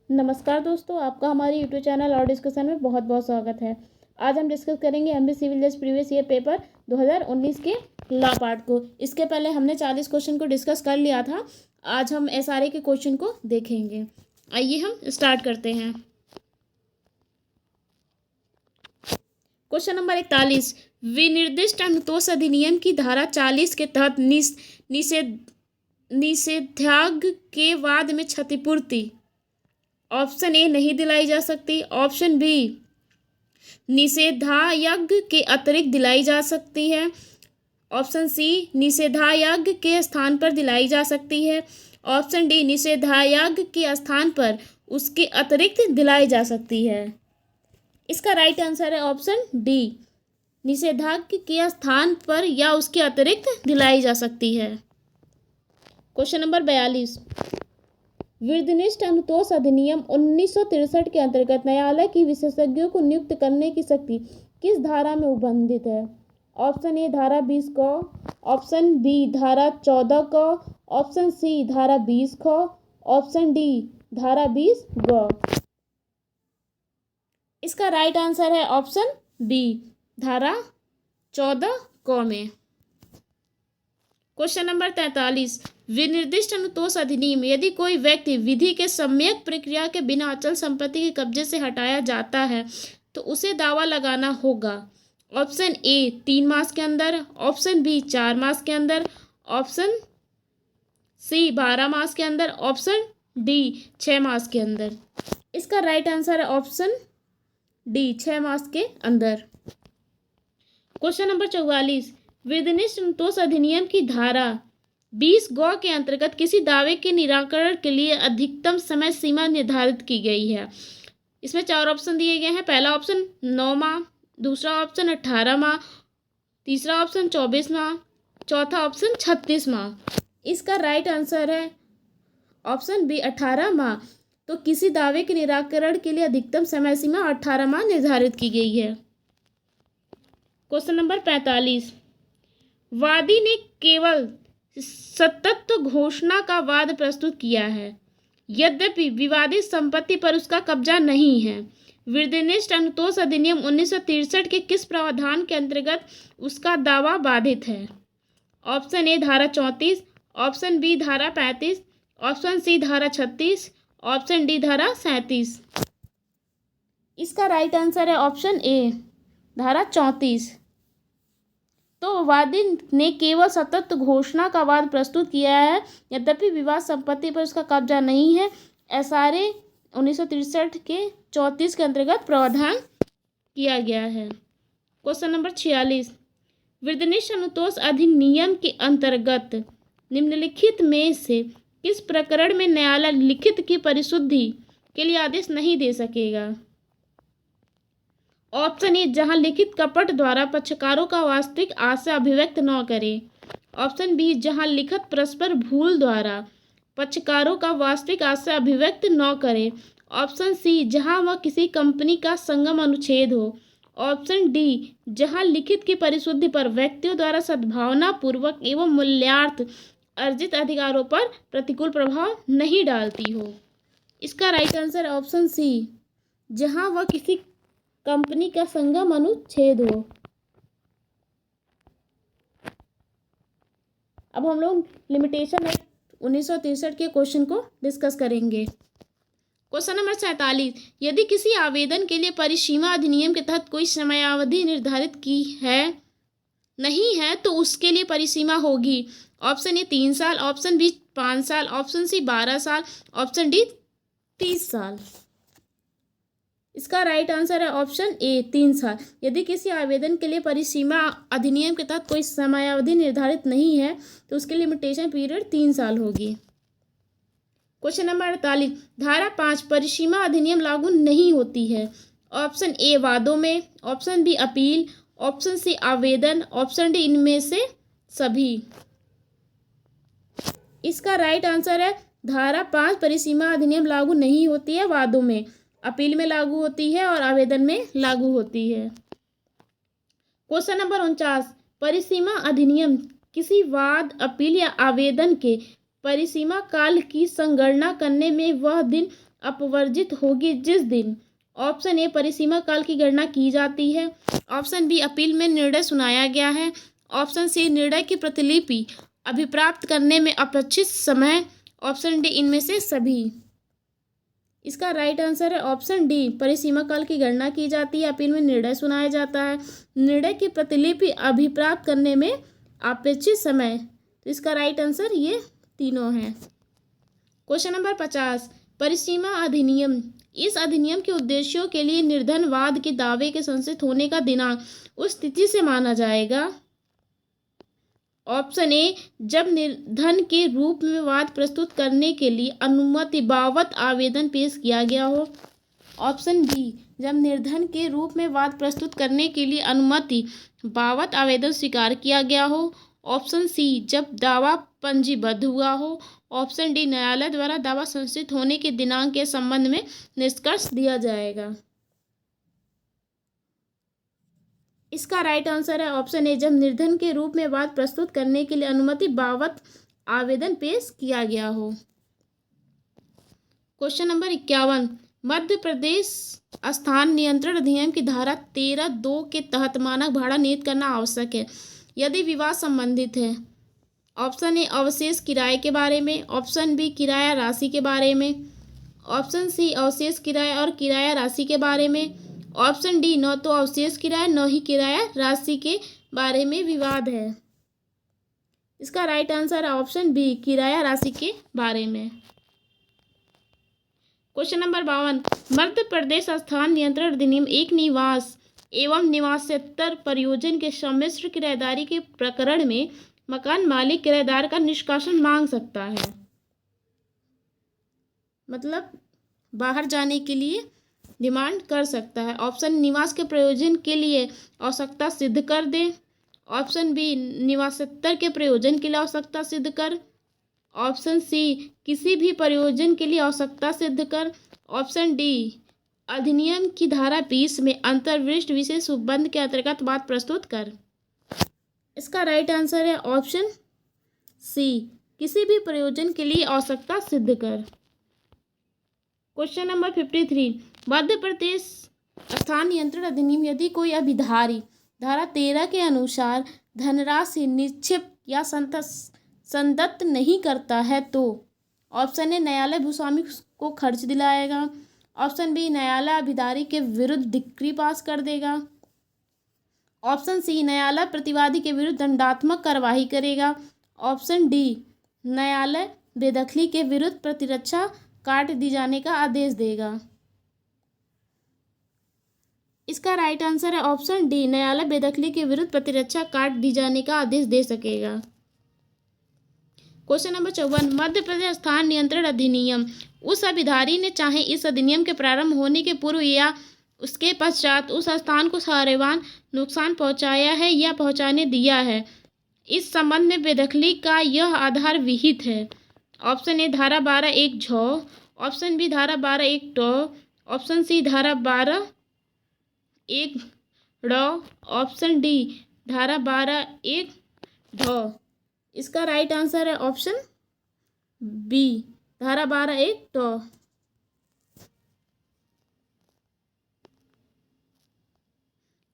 नमस्कार दोस्तों, आपका हमारे यूट्यूब चैनल और डिस्कशन में बहुत बहुत स्वागत है। आज हम डिस्कस करेंगे एमपी सिविल जज प्रीवियस ईयर पेपर 2019 के लॉ पार्ट को। इसके पहले हमने 40 क्वेश्चन को डिस्कस कर लिया था। आज हम एसआरए के क्वेश्चन को देखेंगे। आइए हम स्टार्ट करते हैं। क्वेश्चन नंबर 41, विनिर्दिष्ट अनुतोष अधिनियम की धारा 40 के तहत निषेधाज्ञा के बाद में क्षतिपूर्ति ऑप्शन ए नहीं दिलाई जा सकती, ऑप्शन बी निषेधाज्ञा के अतिरिक्त दिलाई जा सकती है, ऑप्शन सी निषेधाज्ञा के स्थान पर दिलाई जा सकती है, ऑप्शन डी निषेधाज्ञा के स्थान पर उसके अतिरिक्त दिलाई जा सकती है। इसका राइट आंसर है ऑप्शन डी, निषेधाज्ञा के स्थान पर या उसके अतिरिक्त दिलाई जा सकती है। क्वेश्चन नंबर 42, विनिर्दिष्ट अनुतोष अधिनियम 1963 के अंतर्गत न्यायालय की विशेषज्ञों को नियुक्त करने की शक्ति किस धारा में उल्लिखित है? ऑप्शन ए धारा 20 क, ऑप्शन बी धारा 14 क, ऑप्शन सी धारा 20 ख, ऑप्शन डी धारा 20 ग। इसका राइट आंसर है ऑप्शन बी, धारा 14 क में। क्वेश्चन नंबर 43, विनिर्दिष्ट अनुतोष अधिनियम यदि कोई व्यक्ति विधि के सम्यक प्रक्रिया के बिना अचल संपत्ति के कब्जे से हटाया जाता है तो उसे दावा लगाना होगा। ऑप्शन ए 3 मास के अंदर, ऑप्शन बी 4 मास के अंदर, ऑप्शन सी 12 मास के अंदर, ऑप्शन डी 6 मास के अंदर। इसका राइट आंसर है ऑप्शन डी, 6 मास के अंदर। क्वेश्चन नंबर 44, विनिर्दिष्ट अनुतोष अधिनियम की धारा 20 ग के अंतर्गत किसी दावे के निराकरण के लिए अधिकतम समय सीमा निर्धारित की गई है। इसमें 4 ऑप्शन दिए गए हैं। पहला ऑप्शन 9 माह, दूसरा ऑप्शन 18 माह, तीसरा ऑप्शन 24 माह, चौथा ऑप्शन 36 माह। इसका राइट आंसर है ऑप्शन बी, 18 माह। तो किसी दावे के निराकरण के लिए अधिकतम समय सीमा 18 माह निर्धारित की गई है। क्वेश्चन नंबर 45, वादी ने केवल सत्तत्व घोषणा का वाद प्रस्तुत किया है, यद्यपि विवादित संपत्ति पर उसका कब्जा नहीं है। विनिर्दिष्ट अनुतोष अधिनियम 1963 के किस प्रावधान के अंतर्गत उसका दावा बाधित है? ऑप्शन ए धारा 34, ऑप्शन बी धारा 35, ऑप्शन सी धारा 36, ऑप्शन डी धारा 37। इसका राइट आंसर है ऑप्शन ए, धारा 34। तो वादी ने केवल सत्तत्व घोषणा का वाद प्रस्तुत किया है, यद्यपि विवाद संपत्ति पर उसका कब्जा नहीं है। एसआरए 1963 के 34 के अंतर्गत प्रावधान किया गया है। क्वेश्चन नंबर 46, विनिर्दिष्ट अनुतोष अधिनियम के अंतर्गत निम्नलिखित में से किस प्रकरण में न्यायालय लिखित की परिशुद्धि के लिए आदेश नहीं दे सकेगा? ऑप्शन ए जहां लिखित कपट द्वारा पक्षकारों का वास्तविक आशय अभिव्यक्त न करे, ऑप्शन बी जहां लिखित परस्पर भूल द्वारा पक्षकारों का वास्तविक आशय अभिव्यक्त न करे, ऑप्शन सी जहां वह किसी कंपनी का संगम अनुच्छेद हो, ऑप्शन डी जहां लिखित की परिशुद्धि पर व्यक्तियों द्वारा सद्भावना पूर्वक एवं मूल्यार्थ अर्जित अधिकारों पर प्रतिकूल प्रभाव नहीं डालती हो। इसका राइट आंसर ऑप्शन सी, जहां वह किसी कंपनी का संगम अनुच्छेद हो। अब हम लोग लिमिटेशन एक्ट 1963 के क्वेश्चन को डिस्कस करेंगे। क्वेश्चन नंबर 47, यदि किसी आवेदन के लिए परिसीमा अधिनियम के तहत कोई समयावधि निर्धारित की है नहीं है तो उसके लिए परिसीमा होगी। ऑप्शन ए 3 साल, ऑप्शन बी 5 साल, ऑप्शन सी 12 साल, ऑप्शन डी 30 साल। इसका राइट आंसर है ऑप्शन ए, 3 साल। यदि किसी आवेदन के लिए परिसीमा अधिनियम के तहत कोई समयावधि निर्धारित नहीं है तो उसके लिमिटेशन पीरियड 3 साल होगी। क्वेश्चन नंबर 48, धारा 5 परिसीमा अधिनियम लागू नहीं होती है। ऑप्शन ए वादों में, ऑप्शन बी अपील, ऑप्शन सी आवेदन, ऑप्शन डी इनमें से सभी। इसका राइट आंसर है धारा 5 परिसीमा अधिनियम लागू नहीं होती है, वादों में, अपील में लागू होती है और आवेदन में लागू होती है। क्वेश्चन नंबर 49, परिसीमा अधिनियम किसी वाद, अपील या आवेदन के परिसीमा काल की संगणना करने में वह दिन अपवर्जित होगी जिस दिन। ऑप्शन ए परिसीमा काल की गणना की जाती है। ऑप्शन बी अपील में निर्णय सुनाया गया है। ऑप्शन सी निर्णय की प्रतिलिपि अभिप्राप्त करने में अपेक्षित समय। ऑप्शन डी इनमें से सभी। इसका राइट आंसर है ऑप्शन डी परिसीमा काल की गणना की जाती है, अपील में निर्णय सुनाया जाता है, निर्णय की प्रतिलिपि अभिप्राप्त करने में अपेक्षित समय। तो इसका राइट आंसर ये तीनों हैं। क्वेश्चन नंबर 50, परिसीमा अधिनियम। इस अधिनियम के उद्देश्यों के लिए निर्धनवाद के दावे के संशोधित होने का दिनांक उस तिथि से माना जाएगा। ऑप्शन ए जब निर्धन के रूप में वाद प्रस्तुत करने के लिए अनुमति बाबत आवेदन पेश किया गया हो। ऑप्शन बी जब निर्धन के रूप में वाद प्रस्तुत करने के लिए अनुमति बाबत आवेदन स्वीकार किया गया हो। ऑप्शन सी जब दावा पंजीबद्ध हुआ हो। ऑप्शन डी न्यायालय द्वारा दावा संशोधित होने के दिनांक के संबंध में निष्कर्ष दिया जाएगा। इसका राइट आंसर है ऑप्शन ए जब निर्धन के रूप में वाद प्रस्तुत करने के लिए अनुमति बाबत आवेदन पेश किया गया हो। क्वेश्चन नंबर 51, मध्य प्रदेश स्थान नियंत्रण अधिनियम की धारा 13(2) के तहत मानक भाड़ा नियत करना आवश्यक है यदि विवाद संबंधित है। ऑप्शन ए अवशेष किराए के बारे में। ऑप्शन बी किराया राशि के बारे में। ऑप्शन सी अवशेष किराया और किराया राशि के बारे में। ऑप्शन डी न तो अवशेष किराया न ही किराया राशि के बारे में विवाद है। इसका राइट आंसर है ऑप्शन बी किराया राशि के बारे में। क्वेश्चन नंबर 52, मध्य प्रदेश स्थान नियंत्रण अधिनियम एक निवास एवं निवासेतर परियोजन के सम्मिश्र किराएदारी के प्रकरण में मकान मालिक किराएदार का निष्कासन मांग सकता है। मतलब बाहर जाने के लिए डिमांड कर सकता है। ऑप्शन निवास के प्रयोजन के लिए आवश्यकता सिद्ध कर दे। ऑप्शन बी निवासेतर के प्रयोजन के लिए आवश्यकता सिद्ध कर। ऑप्शन सी किसी भी प्रयोजन के लिए आवश्यकता सिद्ध कर। ऑप्शन डी अधिनियम की धारा 20 में अंतर्विष्ट विशेष उपबंध के अंतर्गत बात प्रस्तुत कर। इसका राइट आंसर है ऑप्शन सी किसी भी प्रयोजन के लिए आवश्यकता सिद्ध कर। क्वेश्चन नंबर 53, मध्य प्रदेश स्थान नियंत्रण अधिनियम यदि कोई अभिधारी धारा 13 के अनुसार धनराशि निक्षेप या संदत्त नहीं करता है तो। ऑप्शन ए न्यायालय भूस्वामी को खर्च दिलाएगा। ऑप्शन बी न्यायालय अभिधारी के विरुद्ध डिक्री पास कर देगा। ऑप्शन सी न्यायालय प्रतिवादी के विरुद्ध दंडात्मक कार्रवाई करेगा। ऑप्शन डी न्यायालय बेदखली के विरुद्ध प्रतिरक्षा काट दी जाने का आदेश देगा। इसका राइट आंसर है ऑप्शन डी न्यायालय बेदखली के विरुद्ध प्रतिरक्षा काट दी जाने का आदेश दे सकेगा। क्वेश्चन नंबर 54, मध्य प्रदेश स्थान नियंत्रण अधिनियम उस अभिधारी ने चाहे इस अधिनियम के प्रारंभ होने के पूर्व या उसके पश्चात उस स्थान को सारेवान नुकसान पहुंचाया है या पहुंचाने दिया है, इस संबंध में बेदखली का यह आधार विहित है। ऑप्शन ए धारा 12(1) झ। ऑप्शन बी धारा 12(1) ट। ऑप्शन सी धारा 12(1) ड़। ऑप्शन डी धारा 12(1) ढ। इसका राइट आंसर है ऑप्शन बी धारा 12(1) ट।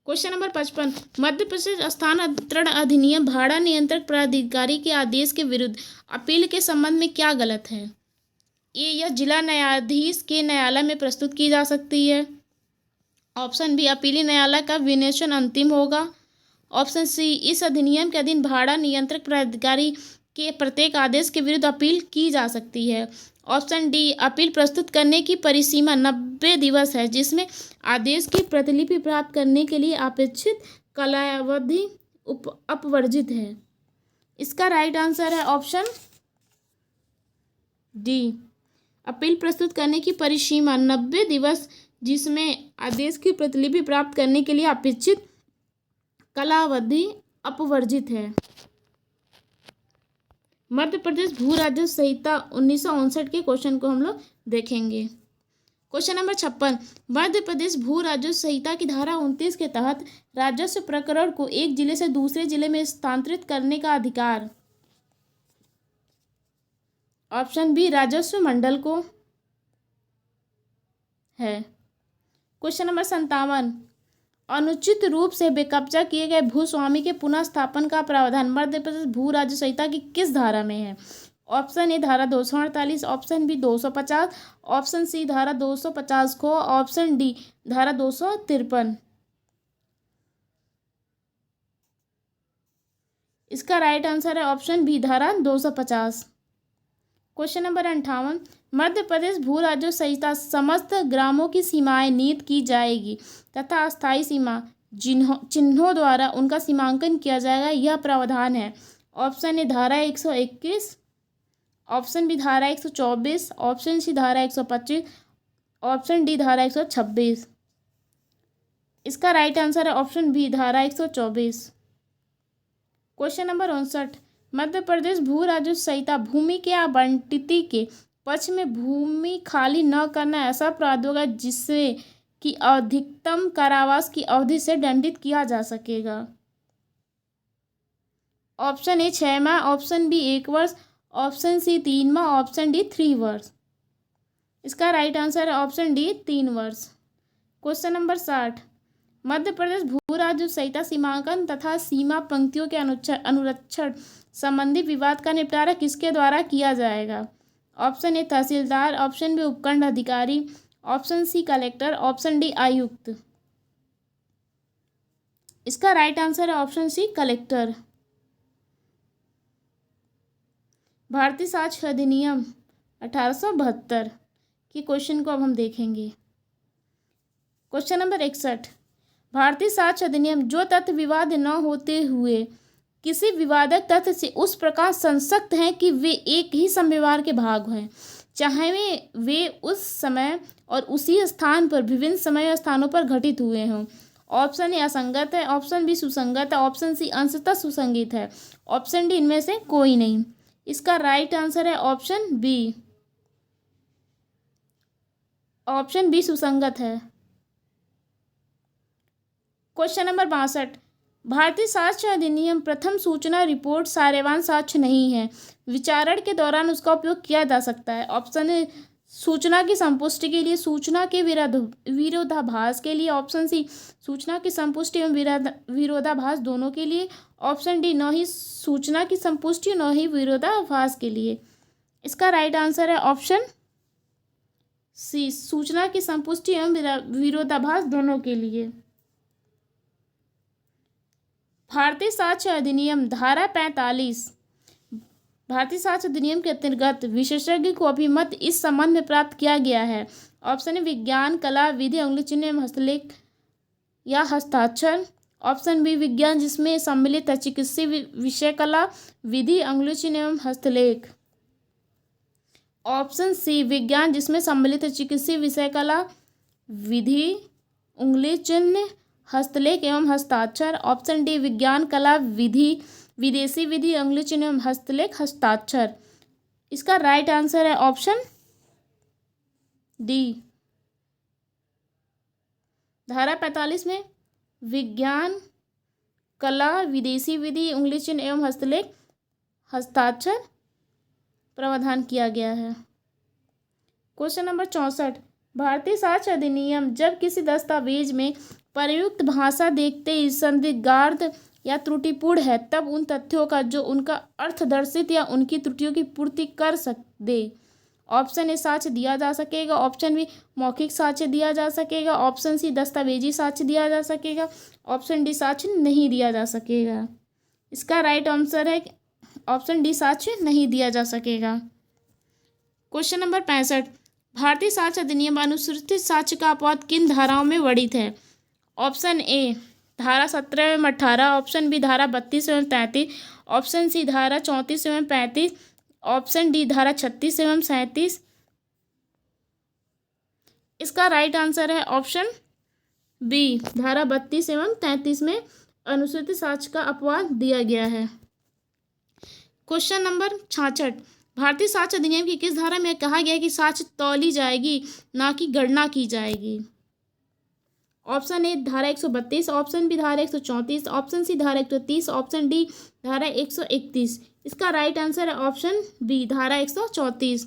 क्वेश्चन नंबर 55, मध्य प्रदेश स्थान नियंत्रण अधिनियम भाड़ा नियंत्रक प्राधिकारी के आदेश के विरुद्ध अपील के संबंध में क्या गलत है। यह जिला न्यायाधीश के न्यायालय में प्रस्तुत की जा सकती है। ऑप्शन बी अपीली न्यायालय का विनिर्णय अंतिम होगा। ऑप्शन सी इस अधिनियम के अधीन भाड़ा नियंत्रक प्राधिकारी के प्रत्येक आदेश के विरुद्ध अपील की जा सकती है। ऑप्शन डी अपील प्रस्तुत करने की परिसीमा 90 दिवस है जिसमें आदेश की प्रतिलिपि प्राप्त करने के लिए अपेक्षित कालावधि अपवर्जित है। इसका राइट आंसर है ऑप्शन डी अपील प्रस्तुत करने की परिसीमा 90 दिवस जिसमें आदेश की प्रतिलिपि प्राप्त करने के लिए अपेक्षित कालावधि अपवर्जित है। मध्य प्रदेश भू राजस्व संहिता 1959 के क्वेश्चन को हम लोग देखेंगे। क्वेश्चन नंबर 56, मध्य प्रदेश भू राजस्व संहिता की धारा 29 के तहत राजस्व प्रकरण को एक जिले से दूसरे जिले में स्थानांतरित करने का अधिकार। ऑप्शन बी राजस्व मंडल को। है। क्वेश्चन नंबर 57, अनुचित रूप से बेकब्जा किए गए भूस्वामी के पुनः स्थापन का प्रावधान मध्य प्रदेश भू राज्य संहिता की किस धारा में है? ऑप्शन ए धारा 248, ऑप्शन बी 250, ऑप्शन सी धारा 250 को, ऑप्शन डी धारा 253। इसका राइट आंसर है ऑप्शन बी धारा 250। क्वेश्चन नंबर 58, मध्य प्रदेश भू राज्य संहिता समस्त ग्रामों की सीमाएं नियत की जाएगी तथा अस्थायी सीमा चिन्हों द्वारा उनका सीमांकन किया जाएगा, यह प्रावधान है। ऑप्शन ए धारा 121, ऑप्शन बी धारा 124, ऑप्शन सी धारा 125, ऑप्शन डी धारा 126। इसका राइट आंसर है ऑप्शन बी धारा 124। क्वेश्चन नंबर 59, मध्य प्रदेश भू राजस्व संहिता भूमि के आवंटित के पक्ष में भूमि खाली न करना ऐसा अपराध होगा जिससे कि अधिकतम कारावास की अवधि से दंडित किया जा सकेगा। ऑप्शन ए 6 माह, ऑप्शन बी 1 वर्ष, ऑप्शन सी 3 माह, ऑप्शन डी 3 वर्ष। इसका राइट आंसर है ऑप्शन डी 3 वर्ष। क्वेश्चन नंबर 60, मध्य प्रदेश भू राजस्व संहिता सीमांकन तथा सीमा पंक्तियों के अनुरक्षण संबंधी विवाद का निपटारा किसके द्वारा किया जाएगा? ऑप्शन ए तहसीलदार, ऑप्शन बी उपखंड अधिकारी, option C collector, option D आयुक्त। इसका राइट आंसर है ऑप्शन सी कलेक्टर। भारतीय साक्ष्य अधिनियम 1872 के क्वेश्चन को अब हम देखेंगे। क्वेश्चन नंबर 61, भारतीय साक्ष्य अधिनियम जो तथ्य विवाद न होते हुए किसी विवादक तथ्य से उस प्रकार संसक्त हैं कि वे एक ही समव्यवहार के भाग हैं, चाहे वे उस समय और उसी स्थान पर विभिन्न समय और स्थानों पर घटित हुए हों। ऑप्शन ए असंगत है, ऑप्शन बी सुसंगत है, ऑप्शन सी अंशतः सुसंगत है, ऑप्शन डी इनमें से कोई नहीं। इसका राइट आंसर है ऑप्शन बी, ऑप्शन बी सुसंगत है। क्वेश्चन नंबर 62, भारतीय साक्ष्य अधिनियम प्रथम सूचना रिपोर्ट सार्यवान साक्ष्य नहीं है, विचारण के दौरान उसका उपयोग किया जा सकता है। ऑप्शन ए सूचना की संपुष्टि के लिए, सूचना के विरोधाभास के लिए, ऑप्शन सी सूचना की संपुष्टि एवं विरोधाभास दोनों के लिए, ऑप्शन डी न ही सूचना की संपुष्टि न ही विरोधाभास के लिए। इसका राइट आंसर है ऑप्शन सी सूचना की संपुष्टि एवं विरोधाभास दोनों के लिए। भारतीय साक्ष्य अधिनियम धारा 45, भारतीय साक्ष्य अधिनियम के अंतर्गत विशेषज्ञ को अभिमत इस संबंध में प्राप्त किया गया है। ऑप्शन ए विज्ञान, कला, विधि, अंगुली चिन्ह एवं हस्तलेख या हस्ताक्षर, ऑप्शन बी विज्ञान जिसमें सम्मिलित है चिकित्सीय विषय कला, विधि, अंगुली चिन्ह एवं हस्तलेख, ऑप्शन सी विज्ञान जिसमें सम्मिलित है चिकित्सीय विषय कला, विधि, उंगली चिन्ह, हस्तलेख एवं हस्ताक्षर, ऑप्शन डी विज्ञान, कला, विधि, विदेशी विधि, अंगुली चिन्ह एवं हस्तलेख, हस्ताक्षर। इसका राइट आंसर है ऑप्शन डी। धारा 45 में विज्ञान, कला, विदेशी विधि, उंगली चिन्ह एवं हस्तलेख, हस्ताक्षर प्रावधान किया गया है। क्वेश्चन नंबर 64, भारतीय साक्ष्य अधिनियम जब किसी दस्तावेज में प्रयुक्त भाषा देखते ही संदिग्ध या त्रुटिपूर्ण है तब उन तथ्यों का जो उनका अर्थ दर्शित या उनकी त्रुटियों की पूर्ति कर दे। ऑप्शन ए साक्ष्य दिया जा सकेगा, ऑप्शन बी मौखिक साक्ष्य दिया जा सकेगा, ऑप्शन सी दस्तावेजी साक्ष्य दिया जा सकेगा, ऑप्शन डी साक्ष्य नहीं दिया जा सकेगा। इसका राइट आंसर है ऑप्शन डी साक्ष्य नहीं दिया जा सकेगा। क्वेश्चन नंबर 65, भारतीय साक्ष्य अधिनियम अनुसूचित साक्ष्य का अपवाद किन धाराओं में वर्णित है? ऑप्शन ए धारा 17 एवं 18, ऑप्शन बी धारा 32 एवं 33, ऑप्शन सी धारा 34 एवं 35, ऑप्शन डी धारा 36 एवं 37। इसका राइट आंसर है ऑप्शन बी धारा 32 एवं 33 में अनुसूचित साक्ष्य का अपवाद दिया गया है। क्वेश्चन नंबर 66, भारतीय साक्ष्य अधिनियम की किस धारा में कहा गया है कि साक्ष्य तौली जाएगी ना कि गणना की जाएगी? ऑप्शन ए धारा 132, ऑप्शन बी धारा 134, ऑप्शन सी धारा 130, ऑप्शन डी धारा 131। इसका राइट आंसर है ऑप्शन बी धारा 134।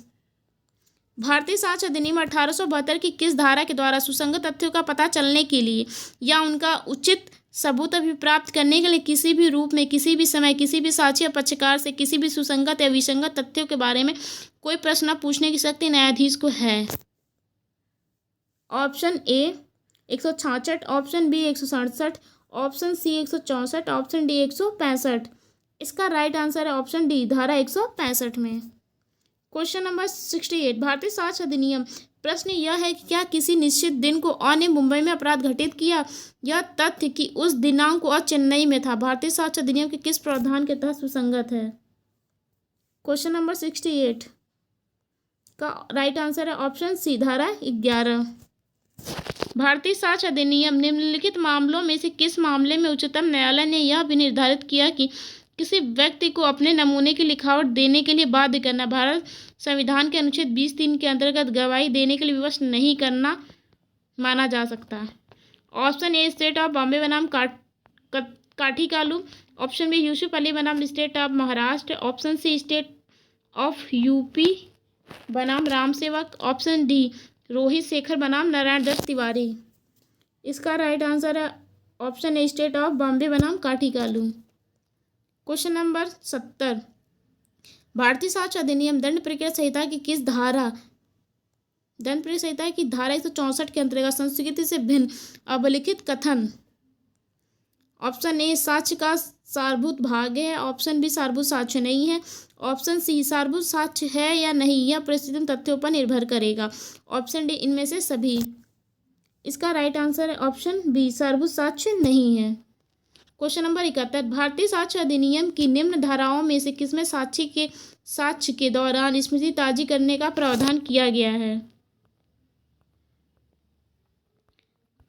भारतीय साक्ष्य अधिनियम 1872 की किस धारा के द्वारा सुसंगत तथ्यों का पता चलने के लिए या उनका उचित सबूत प्राप्त करने के लिए किसी भी रूप में किसी भी समय किसी भी साक्षी या पक्षकार से किसी भी सुसंगत या विसंगत तथ्यों के बारे में कोई प्रश्न पूछने की शक्ति न्यायाधीश को है? Option A 166, option B 167, option C 164, option D 165। इसका राइट आंसर है ऑप्शन डी, धारा 165 में। क्वेश्चन नंबर 68, भारतीय साक्ष्य अधिनियम। प्रश्न यह है कि क्या किसी निश्चित दिन को अ ने मुंबई में अपराध घटित किया? यह तथ्य कि उस दिनांक को अ चेन्नई में था भारतीय साक्ष्य अधिनियम के किस प्रावधान के तहत सुसंगत है? क्वेश्चन नंबर 68 का राइट आंसर है ऑप्शन सी, धारा 11। भारतीय साक्ष्य अधिनियम निम्नलिखित मामलों में से किस मामले में उच्चतम न्यायालय ने यह भी निर्धारित किया कि किसी व्यक्ति को अपने नमूने की लिखावट देने के लिए बाध्य करना भारत संविधान के अनुच्छेद 20(3) के अंतर्गत गवाही देने के लिए विवश नहीं करना माना जा सकता है? Option A state of Bombay बनाम काठी कालू, ऑप्शन बी यूसुफ अली बनाम state of Maharashtra, option C state of UP बनाम राम सेवक, ऑप्शन डी रोहित शेखर बनाम नारायण दत्त तिवारी। इसका राइट आंसर है option A state of Bombay बनाम काठी कालू। क्वेश्चन नंबर 70, भारतीय साक्ष्य अधिनियम दंड प्रक्रिया संहिता की किस धारा दंड प्रक्रिया संहिता की धारा 164 के अंतर्गत संस्कृति से भिन्न अभिलिखित कथन? ऑप्शन ए साक्ष्य का सारभूत भाग है, ऑप्शन बी सारभूत साक्ष्य नहीं है, ऑप्शन सी सारभूत साक्ष्य है या नहीं यह परिस्थिति तथ्यों पर निर्भर करेगा, ऑप्शन डी इनमें से सभी। इसका राइट आंसर है ऑप्शन बी, सारभूत साक्ष्य नहीं है। क्वेश्चन नंबर 71, भारतीय साक्ष्य अधिनियम की निम्न धाराओं में से किसमें साक्ष्य के दौरान स्मृति ताजी करने का प्रावधान किया गया है?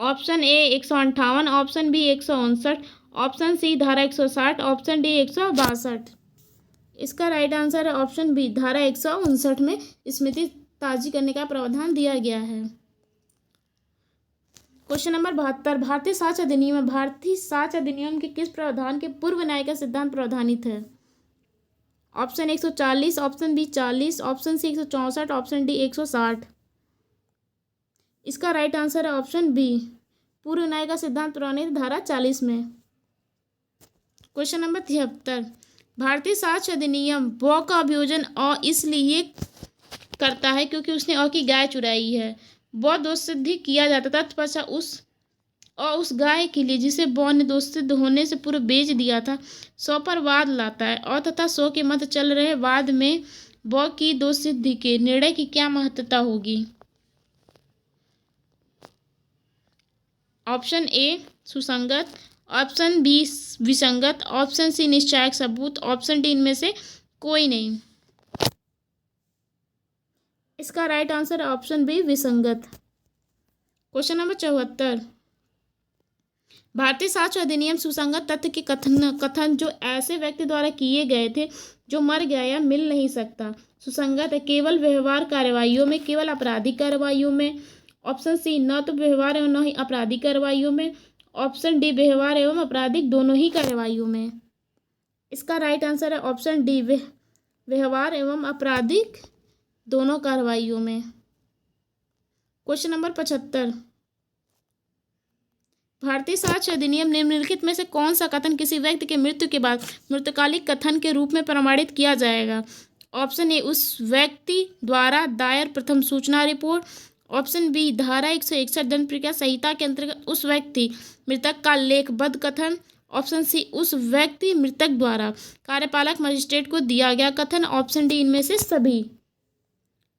Option A 158, option B 159, option C धारा 160, ऑप्शन डी 162। इसका राइट आंसर है ऑप्शन बी, धारा 159 में स्मृति ताजी करने का प्रावधान दिया गया है। क्वेश्चन नंबर 72, भारतीय साक्ष्य अधिनियम के किस प्रावधान के पूर्व न्याय का सिद्धांत प्रावधानित है? Option 140, option B 40, option C 164, option D 160। इसका राइट आंसर है ऑप्शन बी, पूर्व न्याय का सिद्धांत प्रमाणित धारा 40 में। क्वेश्चन नंबर 73, भारतीय साक्ष्य अधिनियम ब का अभियोजन अ इसलिए करता है क्योंकि उसने अ की गाय चुराई है। ब दोष सिद्ध किया जाता तत्पश्चात उस गाय के लिए जिसे ब ने दोष सिद्ध होने से पूर्व बेच दिया था सौ पर वाद लाता है। अ तथा सौ के मध्य चल रहे वाद में ब की दोष सिद्धि के निर्णय की क्या महत्वता होगी? ऑप्शन ए सुसंगत, ऑप्शन बी विसंगत, ऑप्शन सी निश्चायक सबूत, ऑप्शन डी इनमें से कोई नहीं। इसका राइट आंसर है ऑप्शन बी विसंगत। क्वेश्चन नंबर 74, भारतीय साक्ष्य अधिनियम सुसंगत तथ्य के कथन जो ऐसे व्यक्ति द्वारा किए गए थे जो मर गया या मिल नहीं सकता सुसंगत है केवल व्यवहार कार्रवाइयों में, केवल आपराधिक कार्रवाइयों में, ऑप्शन सी न तो व्यवहार एवं न ही आपराधिक कार्रवाइयों में, ऑप्शन डी व्यवहार एवं आपराधिक दोनों ही कार्रवाइयों में। इसका राइट आंसर है ऑप्शन डी व्यवहार एवं आपराधिक दोनों कार्रवाइयों में। क्वेश्चन नंबर 75, भारतीय साक्ष्य अधिनियम निम्नलिखित में से कौन सा कथन किसी व्यक्ति के मृत्यु के बाद मृतकालिक कथन के रूप में प्रमाणित किया जाएगा? ऑप्शन ए उस व्यक्ति द्वारा दायर प्रथम सूचना रिपोर्ट, ऑप्शन बी धारा 161 दंड प्रक्रिया संहिता के अंतर्गत उस व्यक्ति मृतक का लेखबद्ध कथन, ऑप्शन सी उस व्यक्ति मृतक द्वारा कार्यपालक मजिस्ट्रेट को दिया गया कथन, ऑप्शन डी इनमें से सभी।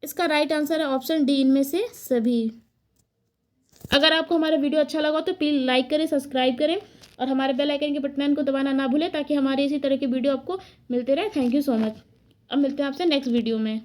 इसका राइट आंसर है ऑप्शन डी इनमें से सभी। अगर आपको हमारा वीडियो अच्छा लगा तो प्लीज़ लाइक करें, सब्सक्राइब करें और हमारे बेल आइकन के बटन को दबाना ना भूलें ताकि हमारे इसी तरह की वीडियो आपको मिलते रहे। Thank you so much. अब मिलते हैं आपसे नेक्स्ट वीडियो में।